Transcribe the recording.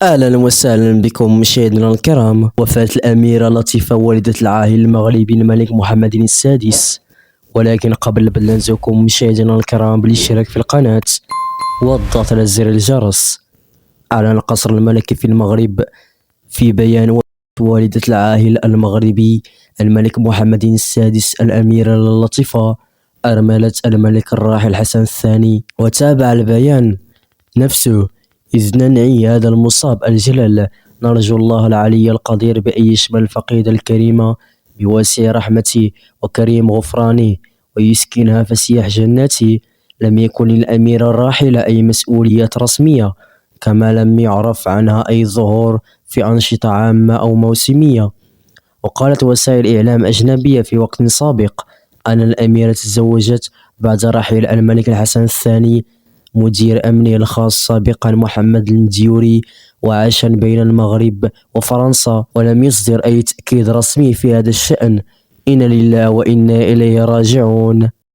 أهلا وسهلا بكم مشاهدينا الكرام. وفاة الأميرة لطيفة والدة العاهل المغربي الملك محمد السادس. ولكن قبل بلنزكم مشاهدينا الكرام بالاشتراك في القناة والضغط على زر الجرس. أعلن القصر الملكي في المغرب في بيان وفاة والدة العاهل المغربي الملك محمد السادس الأميرة اللطيفة أرملة الملك الراحل حسن الثاني. وتابع البيان نفسه: إذ ننعي هذا المصاب الجلل نرجو الله العلي القدير بأن يشمل الفقيدة الكريمة بواسع رحمته وكريم غفرانه ويسكنها فسيح جناته. لم يكن للأميرة الراحلة أي مسؤوليات رسمية، كما لم يعرف عنها أي ظهور في أنشطة عامة أو موسمية. وقالت وسائل إعلام أجنبية في وقت سابق أن الأميرة تزوجت بعد رحيل الملك الحسن الثاني مدير أمنه الخاص سابقا محمد المديوري، وعاشا بين المغرب وفرنسا، ولم يصدر أي تأكيد رسمي في هذا الشأن. إنا لله وإنا إليه راجعون.